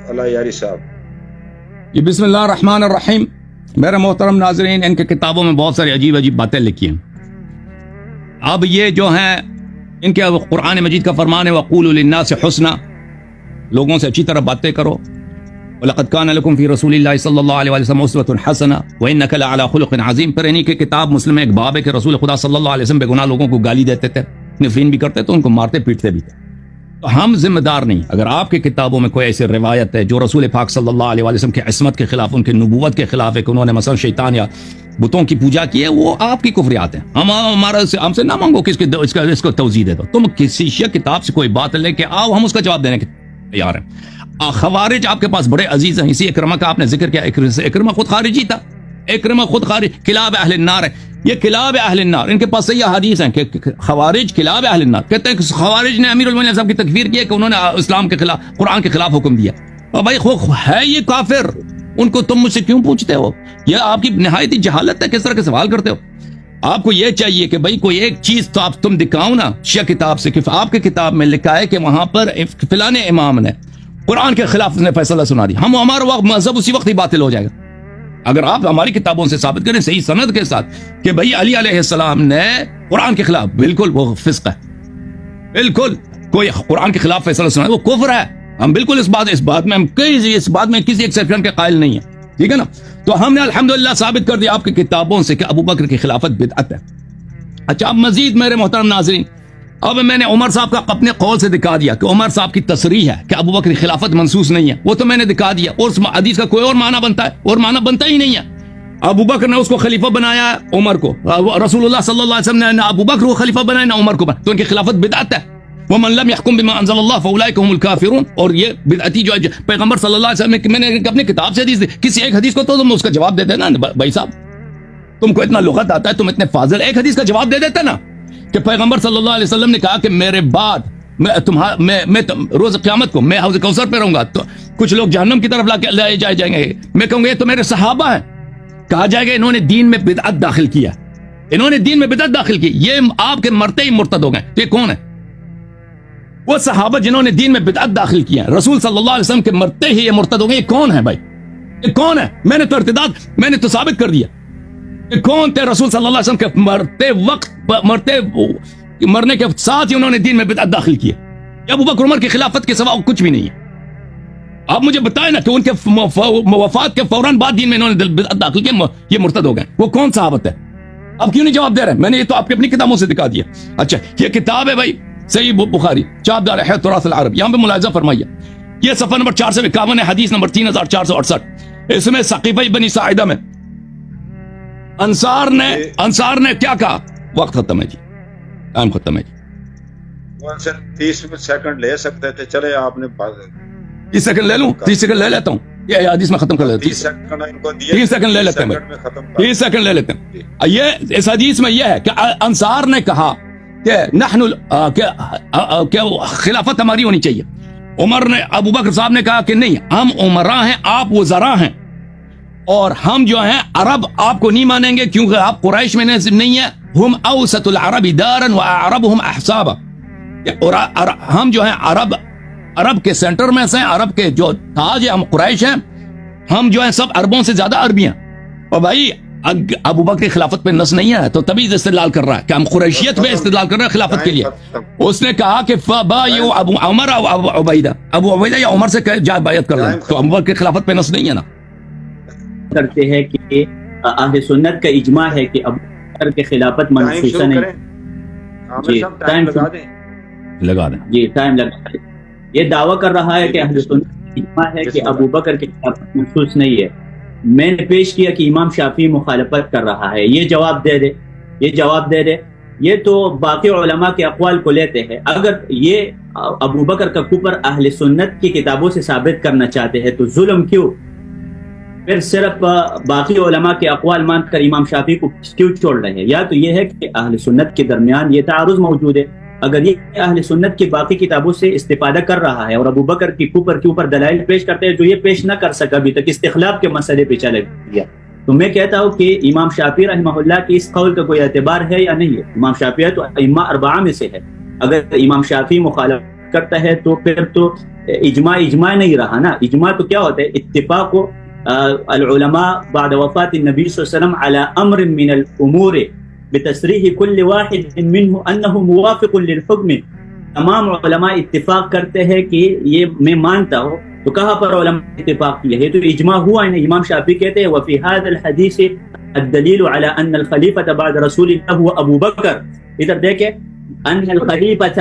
اللہ یاری صاحب. یہ بسم اللہ الرحمن الرحیم. میرے محترم ناظرین، ان کے کتابوں میں بہت ساری عجیب عجیب باتیں لکھی ہیں. اب یہ جو ہیں ان کے قرآن مجید کا فرمان ہے وَقُولُوا لِلنَّاسِ حُسْنًا، لوگوں سے اچھی طرح باتیں کرو. وَلَقَدْ كَانَ لَكُمْ فِي رَسُولِ اللَّهِ صلی اللہ علیہ وسلم أُسْوَةٌ حَسَنَةٌ وَإِنَّكَ لَعَلَىٰ خُلُقٍ عَظِيمٍ. پھر انہی کی کتاب مسلم ایک باب ہے کہ رسول خدا صلی اللہ علیہ وسلم بے گناہ لوگوں کو گالی دیتے تھے، نفرین بھی کرتے تھے، ان کو مارتے پیٹتے بھی تھے. تو ہم ذمہ دار نہیں. اگر آپ کی کتابوں میں کوئی ایسی روایت ہے جو رسول پاک صلی اللہ علیہ وسلم کی عصمت کے خلاف، ان کی نبوت کے خلاف ہے کہ انہوں نے مثلا شیطان یا بتوں کی پوجا کی ہے، وہ آپ کی کفریات ہیں. ہم سے نہ مانگو کہ اس کو توضیح دے دو. تم کسی کتاب سے کوئی بات لے کے آؤ، ہم اس کا جواب دینے کے تیار ہیں. خوارج آپ کے پاس بڑے عزیز ہیں. اسی اکرمہ کا آپ نے ذکر کیا، اکرمہ خود خارجی تھا. اکرمہ خود خارج، کلاب اہل النار ہے. یہ کلاب اہل النار، ان کے پاس صحیح حدیث ہیں کہ خوارج کلاب اہل النار. کہتے ہیں کہ خوارج نے امیر المومنین صاحب کی تکفیر کی ہے کہ انہوں نے اسلام کے خلاف، قرآن کے خلاف حکم دیا. اور بھائی ہے یہ کافر، ان کو تم مجھ سے کیوں پوچھتے ہو؟ یہ آپ کی نہایت جہالت ہے، کس طرح کے سوال کرتے ہو؟ آپ کو یہ چاہیے کہ بھائی کوئی ایک چیز تو آپ تم دکھاؤ نا شیعہ کتاب سے کہ آپ کے کتاب میں لکھا ہے کہ وہاں پر فلاں امام نے قرآن کے خلاف نے فیصلہ سنا دیا. ہم ہمارا وقت مذہب اسی وقت ہی باطل ہو جائے گا. اگر آپ ہماری کتابوں سے ثابت کریں صحیح سند کے ساتھ کہ بھئی علی علیہ السلام نے قرآن کے خلاف، بالکل وہ فسق ہے، بالکل کوئی قرآن کے خلاف فیصلہ سنا وہ کفر ہے. ہم بالکل اس بات میں کسی ایکسیپشن کے قائل نہیں ہیں. ٹھیک ہے نا؟ تو ہم نے الحمدللہ ثابت کر دیا آپ کی کتابوں سے کہ ابو بکر کی خلافت بدعت ہے. اچھا اب مزید میرے محترم ناظرین، اب میں نے عمر صاحب کا اپنے قول سے دکھا دیا کہ عمر صاحب کی تصریح ہے کہ ابو بکر کی خلافت منسوخ نہیں ہے، وہ تو میں نے دکھا دیا، اور اس حدیث کا کوئی اور معنی بنتا ہے؟ اور معنی بنتا ہی نہیں ہے۔ ابو بکر نے اس کو خلیفہ بنایا ہے عمر کو، رسول اللہ صلی اللہ علیہ وسلم نے نہ ابو بکر کو خلیفہ بنایا نہ عمر کو بنایا، تو ان کی خلافت بدعت ہے۔ ومن لم يحكم بما انزل الله فاولئك هم الكافرون، اور یہ بدعتی جو پیغمبر صلی اللہ علیہ وسلم، میں نے اپنی کتاب سے حدیث دی، کسی ایک حدیث کو تو تم اس کا جواب دے دینا بھائی صاحب، تم کو اتنا لغت آتا ہے، تم اتنے فاضل، ایک حدیث کا جواب دے دیتے نا کہ پیغمبر صلی اللہ علیہ وسلم نے کہا کہ میرے بعد میں روز قیامت کو میں حوض کوثر پہ رہوں گا، تو کچھ لوگ جہنم کی طرف لائے جائیں گے، میں کہوں گا یہ تو میرے صحابہ ہیں، کہا جائے گا انہوں نے دین میں بدعت داخل کیا، انہوں نے دین میں بدعت داخل کی، یہ آپ کے مرتے ہی مرتد ہو گئے۔ تو یہ کون ہے؟ وہ صحابہ جنہوں نے دین میں بدعت داخل کیا، رسول صلی اللہ علیہ وسلم کے مرتے ہی یہ مرتد ہو گئے، یہ کون ہے بھائی؟ یہ کون ہے؟ میں نے تو ارتداد، میں نے تو ثابت کر دیا کہ کون تھے رسول صلی اللہ علیہ وسلم کے مرنے کے ساتھ ہی انہوں نے دین میں بدعت داخل کیا۔ یہ ابو بکر عمر کی خلافت کے سوا کچھ بھی نہیں ہے۔ آپ مجھے بتائیں نا کہ ان کے وفات کے فوراً بعد دین میں انہوں نے بدعت داخل کیا، یہ مرتد ہو گئے، وہ کون صحابت ہے؟ آپ کیوں نہیں جواب دے رہے؟ میں نے یہ تو آپ کی اپنی کتابوں سے دکھا دیا۔ اچھا یہ کتاب ہے بھائی صحیح بخاری، چاپ دار ہے تراث العرب، یہاں پہ ملاحظہ فرمائیے، یہ صفحہ نمبر 451 ہے، حدیث نمبر 3468، اس میں ثقیفہ بنی ساعدہ میں انصار نے کیا کہا؟ وقت ختم ہے جی، ٹائم ختم ہے جی۔ 30 سیکنڈ لے سکتے تھے، چلے آپ نے 30 سیکنڈ لے لوں؟ 30 سیکنڈ لے لیتا ہوں، یہ حدیث میں ختم کر لیتا ہوں، 30 سیکنڈ ان کو دیے، 30 سیکنڈ لے لیتے ہیں بھائی، 30 سیکنڈ لے لیتے ہیں۔ یہ اس حدیث میں یہ ہے کہ انصار نے کہا کہ کہ خلافت ہماری ہونی چاہیے، عمر نے، ابو بکر صاحب نے کہا کہ نہیں، ہم عمراء ہیں، آپ وزراء ہیں، اور ہم جو ہیں عرب آپ کو نہیں مانیں گے کیونکہ آپ قریش میں نہیں ہیں، ہم اوسط العرب دارا واعربهم احسابا، اور ہم جو ہیں عرب کے سینٹر میں سے، عرب کے جو تاج ہے، ہم قریش ہیں، ہم جو ہیں سب عربوں سے زیادہ عربی ہیں۔ اور بھائی ابو بکر کی خلافت پہ نص نہیں ہے تو تبھی استدلال کر رہا ہے کہ ہم قریشیت پہ استدلال کر رہے ہیں خلافت کے لیے۔ اس نے کہا کہ فبایعوا ابو عمر او ابو عبیدہ یا عمر سے جا بیعت کر لیں، تو ابو بکر کی خلافت پہ نص نہیں ہے نا۔ کرتے ہیں کہ اہل سنت کا اجماع ہے کہ ابو بکر کی خلافت منسوخ نہیں۔ جی ٹائم لگا دیں، جی ٹائم لگا دیں۔ یہ دعویٰ کر رہا ہے کہ اہل سنت کا اجماع ہے کہ ابو بکر کی خلافت منسوخ نہیں ہے۔ میں نے پیش کیا کہ امام شافعی مخالفت کر رہا ہے، یہ جواب دے دے، یہ جواب دے دے۔ یہ تو باقی علماء کے اقوال کو لیتے ہیں، اگر یہ ابو بکر کا کفر اہل سنت کی کتابوں سے ثابت کرنا چاہتے ہیں تو ظلم کیوں؟ پھر صرف باقی علماء کے اقوال مان کر امام شافعی کو کیوں چھوڑ رہے ہیں؟ یا تو یہ ہے کہ اہل سنت کے درمیان یہ تعارض موجود ہے، اگر یہ اہل سنت کی باقی کتابوں سے استفادہ کر رہا ہے اور ابو بکر کی کفر کے اوپر دلائل پیش کرتے ہیں جو یہ پیش نہ کر سکا ابھی تک، استخلاف کے مسئلے پہ چلے گیا، تو میں کہتا ہوں کہ امام شافعی رحمہ اللہ کی اس قول کا کوئی اعتبار ہے یا نہیں ہے؟ امام شافعی تو ائمہ اربعہ میں سے ہے، اگر امام شافعی مخالفت کرتا ہے تو پھر تو اجماع نہیں رہا نا۔ اجماع تو کیا ہوتا ہے؟ اتفاق العلماء بعد وفات النبی صلی اللہ علیہ وسلم على امر من الامور بتصریح کل واحد منه انه موافق للحکم، تمام علماء اتفاق کرتے ہیں کہ یہ میں مانتا ہوں، تو کہاں پر علماء اتفاق کیا ہے؟ تو اجماع ہوا ہے۔ امام شافعی کہتے ہیں وفي هذا الحديث الدلیل على ان الخلیفۃ بعد رسول اللہ هو ابو بکر۔ ادھر دیکھیں ان الخلیفۃ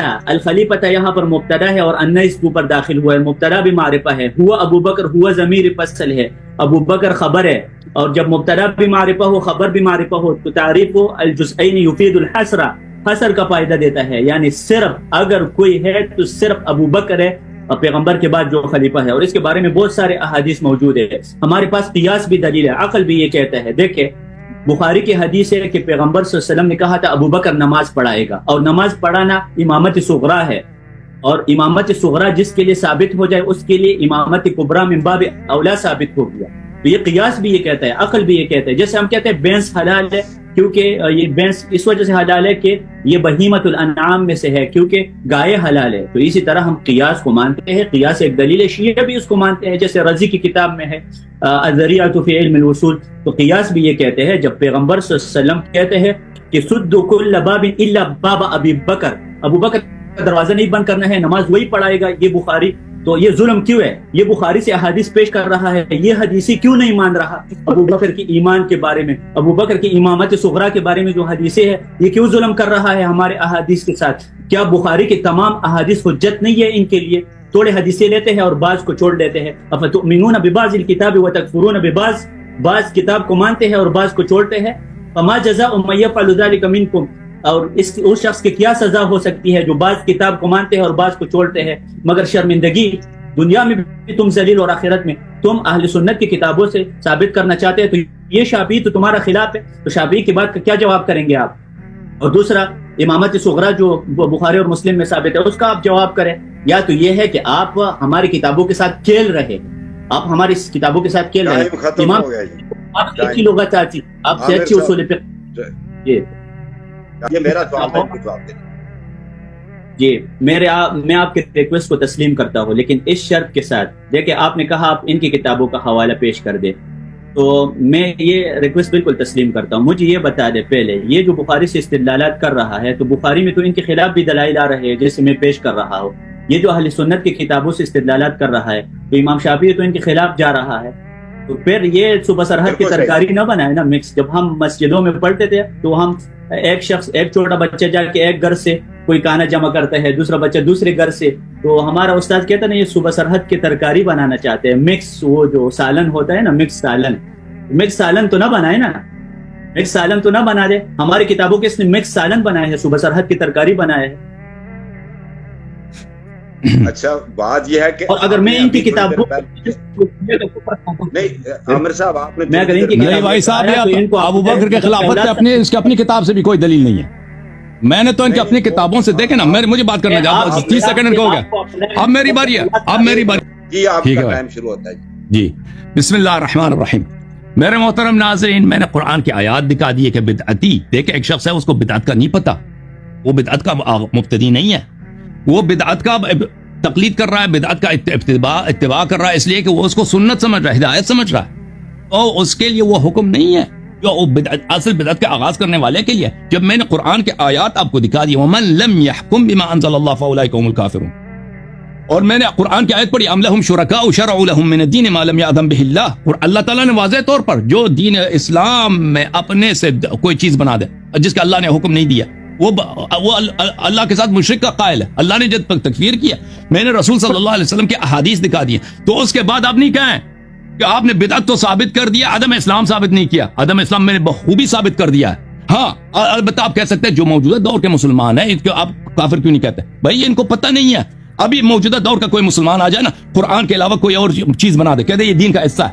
یہاں پر مبتدا ہے اور ان اس کے اوپر داخل ہوا ہے، مبتدا بھی معرفہ ہے، ہوا ابو بکر، ہوا ضمیر فصل ہے، ابو بکر خبر ہے، اور جب مبتدا بھی معرفہ ہو خبر بھی معرفہ ہو تو تعریف الجزئین یفید الحصر، حصر کا فائدہ دیتا ہے، یعنی صرف اگر کوئی ہے تو صرف ابو بکر ہے اور پیغمبر کے بعد جو خلیفہ ہے، اور اس کے بارے میں بہت سارے احادیث موجود ہے، ہمارے پاس قیاس بھی دلیل ہے، عقل بھی یہ کہتا ہے۔ دیکھیں بخاری کی حدیث ہے کہ پیغمبر صلی اللہ علیہ وسلم نے کہا تھا ابو بکر نماز پڑھائے گا، اور نماز پڑھانا امامت صغرا ہے، اور امامت صغرا جس کے لیے ثابت ہو جائے اس کے لیے امامت کبریٰ من باب اولا ثابت ہو گیا۔ تو یہ قیاس بھی یہ کہتا ہے، عقل بھی یہ کہتا ہے۔ جیسے ہم کہتے ہیں بینس حلال ہے کیونکہ یہ بینس اس وجہ سے حلال ہے کہ یہ بہیمت الانعام میں سے ہے، کیونکہ گائے حلال ہے، تو اسی طرح ہم قیاس کو مانتے ہیں، قیاس ایک دلیل ہے، شیعہ بھی اس کو مانتے ہیں، جیسے رضی کی کتاب میں ہے الذریعۃ فی علم الوصول، تو قیاس بھی یہ کہتے ہیں جب پیغمبر صلی اللہ علیہ وسلم کہتے ہیں کہ سد کل باب الا باب ابی بکر، ابو بکر کا دروازہ نہیں بند کرنا ہے، نماز وہی پڑھائے گا، یہ بخاری، تو یہ ظلم کیوں ہے؟ یہ بخاری سے احادیث پیش کر رہا ہے، یہ حدیثی کیوں نہیں مان رہا؟ ابو بکر کی ایمان کے بارے میں، ابو بکر کی امامت صغرا کے بارے میں جو حدیثیں ہے، یہ کیوں ظلم کر رہا ہے ہمارے احادیث کے ساتھ؟ کیا بخاری کی تمام احادیث حجت نہیں ہے ان کے لیے؟ تھوڑے حدیثیں لیتے ہیں اور بعض کو چھوڑ دیتے ہیں. افتؤمنون ببعض الکتاب وتکفرون ببعض، بعض کتاب کو مانتے ہیں اور بعض کو چھوڑتے ہیں. فما جزاء من يفعل ذلك منكم، اور اس شخص کی کیا سزا ہو سکتی ہے جو بعض کتاب کو مانتے ہیں اور بعض کو چھوڑتے ہیں، مگر شرمندگی دنیا میں بھی تم ذلیل اور آخرت میں. تم اہل سنت کی کتابوں سے ثابت کرنا چاہتے ہیں تو یہ شافعی تو تمہارا خلاف ہے، تو شافعی کی بات کا کیا جواب کریں گے آپ؟ اور دوسرا امامت صغرا جو بخاری اور مسلم میں ثابت ہے اس کا آپ جواب کریں. یا تو یہ ہے کہ آپ ہماری کتابوں کے ساتھ کھیل رہے، آپ ہماری کتابوں کے ساتھ کھیل رہے. امام آپ سے اچھی لغت آتی، آپ سے اچھی اصول فقہ. یہ میرا سوال ہے، جی میں آپ کے ریکویسٹ کو تسلیم کرتا ہوں، لیکن اس شرط کے ساتھ دیکھیں آپ نے کہا آپ ان کی کتابوں کا حوالہ پیش کر دیں، تو میں یہ ریکویسٹ بالکل تسلیم کرتا ہوں. مجھے یہ بتا دے پہلے، یہ جو بخاری سے استدلالات کر رہا ہے تو بخاری میں تو ان کے خلاف بھی دلائل آ رہے ہیں جیسے میں پیش کر رہا ہوں. یہ جو اہل سنت کی کتابوں سے استدلالات کر رہا ہے تو امام شافعی تو ان کے خلاف جا رہا ہے. تو پھر یہ صبح سرحد کی ترکاری نہ بنائے نا مکس. جب ہم مسجدوں میں پڑھتے تھے تو ہم ایک چھوٹا بچہ جا کے ایک گھر سے کوئی کانا جمع کرتا ہے، دوسرا بچہ دوسرے گھر سے، تو ہمارا استاد کہتا ہے نا یہ صبح سرحد کی ترکاری بنانا چاہتے ہیں. مکس وہ جو سالن ہوتا ہے نا، مکس سالن تو نہ بنائے نا، مکس سالن تو نہ بنا دے. ہماری کتابوں کے اس نے مکس سالن بنائے ہیں، صبح سرحد کی ترکاری بنائے ہیں. اچھا بات یہ ہے کہ اگر میں ان کی کتابوں نہیں عامر صاحب آپ نے نہیں بھائی صاحب، ابو بکر کے خلافت پہ اپنے اس کی اپنی کتاب سے بھی کوئی دلیل نہیں ہے. میں نے تو ان کی اپنی کتابوں سے دیکھے نا، مجھے بات کرنا چاہتا ہوں، 30 سیکنڈ ہو گیا. اب میری باری ہے، اب میری باری. جی آپ کا ٹائم شروع ہوتا ہے. جی بسم اللہ الرحمن الرحیم. میرے محترم ناظرین، میں نے قرآن کی آیات دکھا دی ہے کہ بدعتی، دیکھیں ایک شخص ہے اس کو بدعت کا نہیں پتا، وہ بدعت کا مبتدی نہیں ہے، وہ بدعت کا تقلید کر رہا ہے، بدعت کا اتباع کر رہا ہے، اس لیے کہ وہ اس کو سنت سمجھ رہا ہے، ہدایت سمجھ رہا ہے، اور اس کے لیے وہ حکم نہیں ہے جو اصل بدعت کا آغاز کرنے والے کے لیے. جب میں نے قرآن کے آیات آپ کو دکھا دی، وَمَن لَمْ يَحْكُمْ بِمَا أَنزَلَ اللَّهُ فَأُولَٰئِكَ هُمُ الْكَافِرُونَ، اور میں نے قرآن کی آیت پڑھی، أَمْ لَهُمْ شُرَكَاءُ شَرَعُوا لَهُم مِّنَ الدِّينِ مَا لَمْ يَأْذَن بِهِ اللَّهُ، اور اللہ تعالیٰ نے واضح طور پر جو دین اسلام میں اپنے سے کوئی چیز بنا دے جس کا اللہ نے حکم نہیں دیا، وہ اللہ کے ساتھ مشرک کا قائل ہے. اللہ نے جب تکفیر کیا، میں نے رسول صلی اللہ علیہ وسلم کی احادیث دکھا دی، تو اس کے بعد آپ نہیں کہیں کہ آپ نے بدعت تو ثابت کر دیا، عدم اسلام ثابت نہیں کیا. عدم اسلام میں نے بخوبی ثابت کر دیا ہے. ہاں البتہ آپ کہہ سکتے ہیں جو موجودہ دور کے مسلمان ہیں ان کو آپ کافر کیوں نہیں کہتے؟ بھائی ان کو پتہ نہیں ہے. ابھی موجودہ دور کا کوئی مسلمان آ جائے نا، قرآن کے علاوہ کوئی اور چیز بنا دے، کہہ دے یہ دین کا حصہ ہے،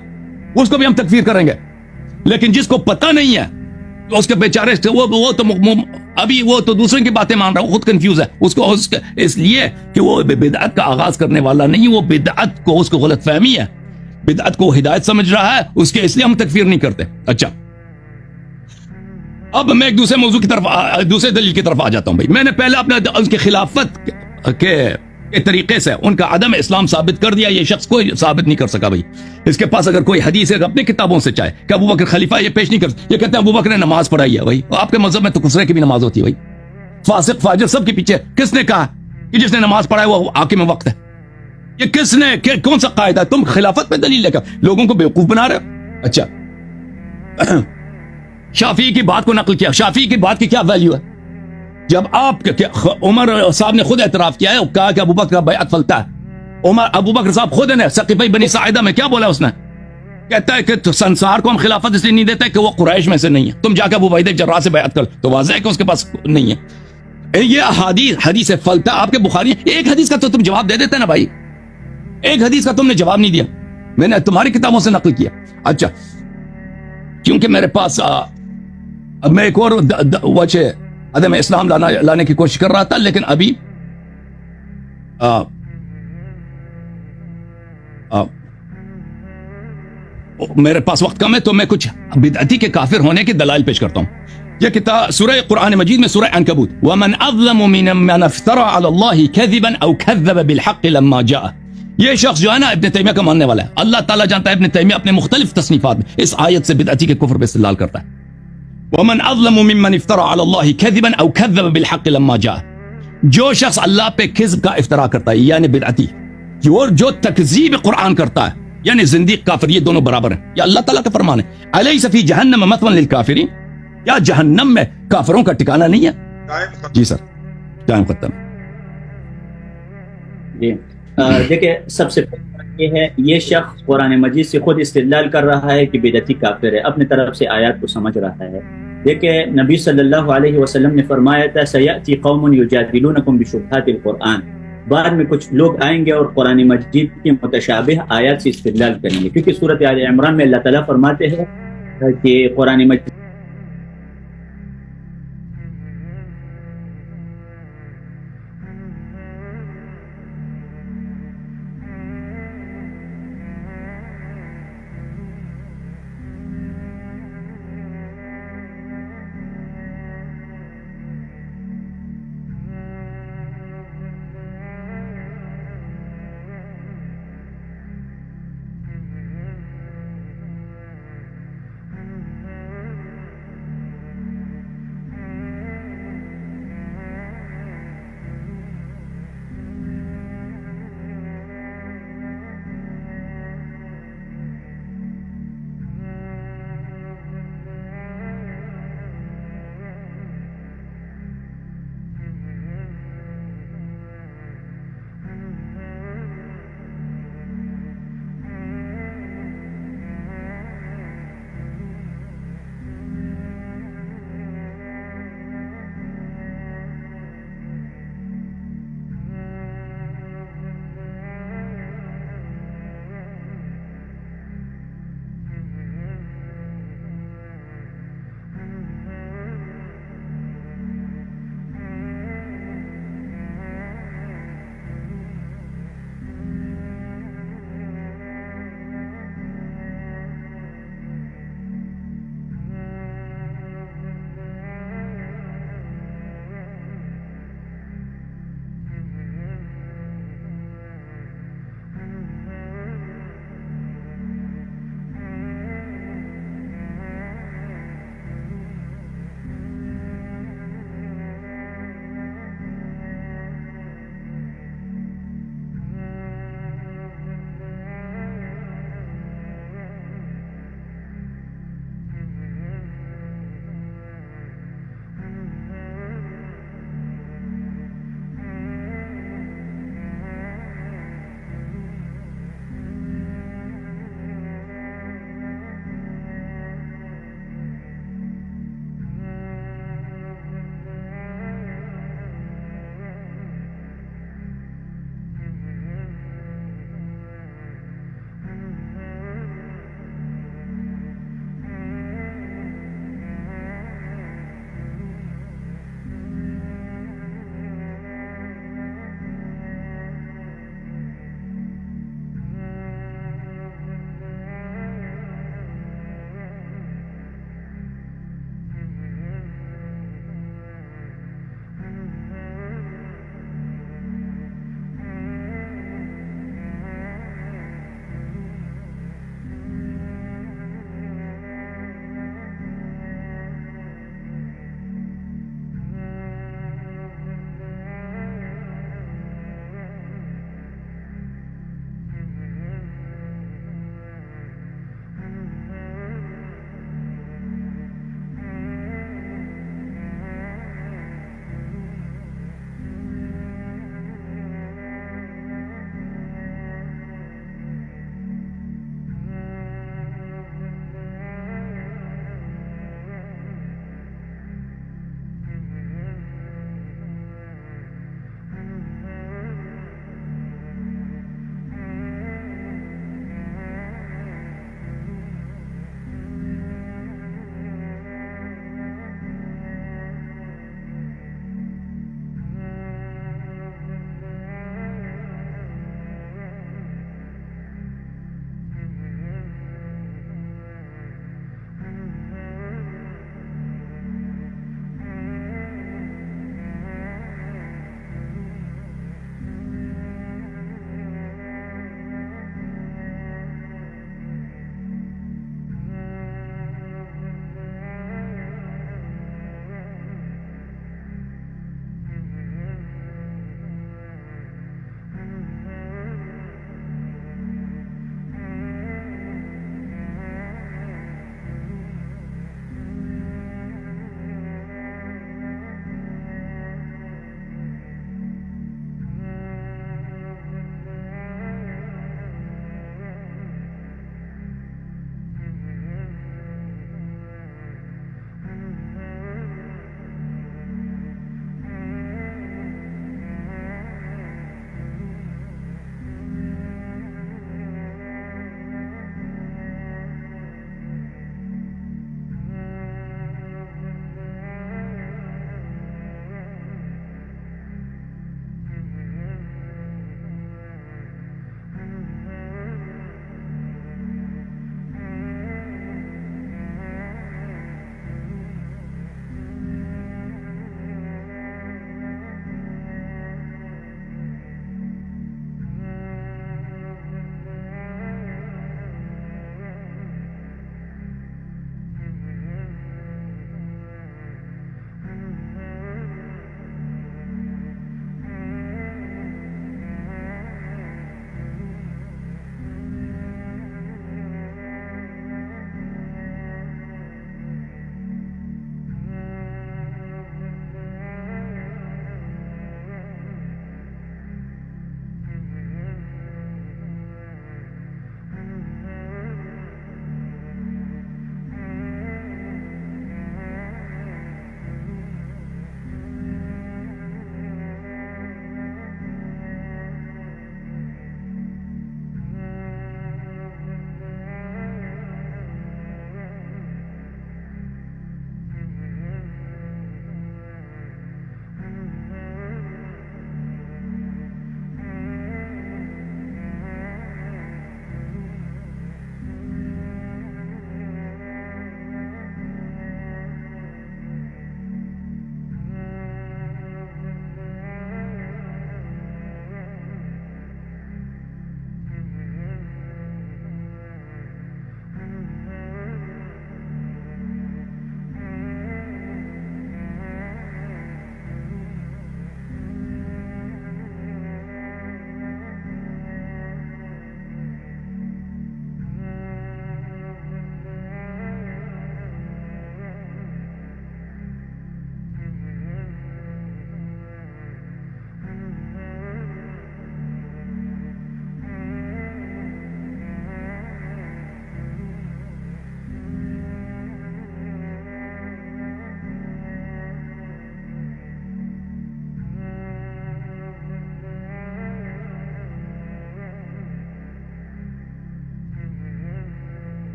اس کو بھی ہم تکفیر کریں گے. لیکن جس کو پتہ نہیں ہے تو اس کے بیچارے وہ تو ابھی وہ تو دوسرے کی باتیں مان رہا ہے، وہ خود کنفیوز ہے. اس کو اس لیے کہ وہ بدعت کا آغاز کرنے والا نہیں، وہ بدعت کو اس کو غلط فہمی ہے، بدعت کو ہدایت سمجھ رہا ہے، اس کے اس لیے ہم تکفیر نہیں کرتے. اچھا اب میں ایک دوسرے موضوع کی طرف، دوسرے دلیل کی طرف آ جاتا ہوں. بھائی میں نے پہلے اپنے ان کے خلافت کے طریقے سے ان کا عدم اسلام ثابت کر دیا. یہ شخص کوئی ثابت نہیں کر سکا. بھائی اس کے پاس اگر کوئی حدیث ہے اپنی کتابوں سے چاہے کہ ابو بکر خلیفہ، یہ پیش نہیں کرتے. یہ کہتے ہیں ابو بکر نے نماز پڑھائی ہے. بھائی آپ کے مذہب میں تو کفر کی بھی نماز ہوتی ہے. بھائی فاسق فاجر سب کے پیچھے کس نے کہا کہ جس نے نماز پڑھا ہے وہ حاکم وقت ہے؟ یہ کس نے، کون سا قاعدہ ہے؟ تم خلافت پہ دلیل لے کر لوگوں کو بیوقوف بنا رہے ہو. اچھا شافعی کی بات کو نقل کیا. شافعی کی بات کی کیا ویلیو ہے؟ جب آپ عمر صاحب نے خود اعتراف کیا ہے، کہا کہ ابو بکر کا بیعت فلتا ہے. ابو بکر صاحب خود نے سقیفہ بنی ساعدہ میں کیا بولا؟ اس نے کہتا ہے کہ سنسار کو ہم خلافت اس لیے نہیں دیتے کہ وہ قریش میں سے نہیں ہے. تم جا کے ابو عبیدہ جراح سے بیعت کر، تو واضح ہے کہ اس کے پاس نہیں ہے. یہ حدیث فلتا آپ کے بخاری، ایک حدیث کا تو تم جواب دے دیتے نا بھائی، ایک حدیث کا تم نے جواب نہیں دیا. میں نے تمہاری کتابوں سے نقل کیا. اچھا کیونکہ میرے پاس اب میں ایک اور وجہ عدم اسلام لانے کی کوشش کر رہا تھا، لیکن ابھی میرے پاس وقت کم ہے تو میں کچھ بدعتی کے کافر ہونے کے دلائل پیش کرتا ہوں. یہ کتاب سورہ قرآن مجید میں سورہ عنکبوت، وَمَنْ أَظْلَمُ مِمَّنِ افْتَرَى عَلَى اللَّهِ كَذِبًا أَوْ كَذَّبَ بِالْحَقِّ لَمَّا جَاءَ. یہ شخص جو ہے نا ابن تیمیہ کا ماننے والا ہے. اللہ تعالیٰ جانتا ہے ابن تیمیہ اپنے مختلف تصنیفات میں اس آیت سے بدعتی کے کفر پہ استدلال کرتا ہے. وَمَنْ أَظْلَمُ مِمَّنِ افْتَرَى عَلَى اللَّهِ كَذِبًا أَوْ كَذَّبَ بِالْحَقِّ لَمَّا جَاءَ. جو شخص اللہ پہ کذب کا افطرا کرتا ہے یعنی بدعتی، اور جو تکذیب قرآن کرتا ہے یعنی زندیق کافر، یہ دونوں برابر ہیں. یہ اللہ تعالیٰ کا فرمان ہے. أَلَيْسَ فِي جَهَنَّمَ مَثْوًى لِلْكَافِرِينَ. کیا جہنم میں کافروں کا ٹھکانہ نہیں ہے؟ جی سر ٹائم ختم. جی دیکھیں، سب سے پہلے یہ ہے، یہ شخص قرآن مجید سے خود استدلال کر رہا ہے کہ بدعتی کافر ہے، اپنے طرف سے آیات کو سمجھ رہا ہے۔ دیکھیں، نبی صلی اللہ علیہ وسلم نے فرمایا تھا سیأتی قوم یجادلونکم بشبہات القرآن، بعد میں کچھ لوگ آئیں گے اور قرآن مجید کی متشابہ آیات سے استدلال کریں گے، کیونکہ سورۃ آل عمران میں اللہ تعالیٰ فرماتے ہیں کہ قرآن مجید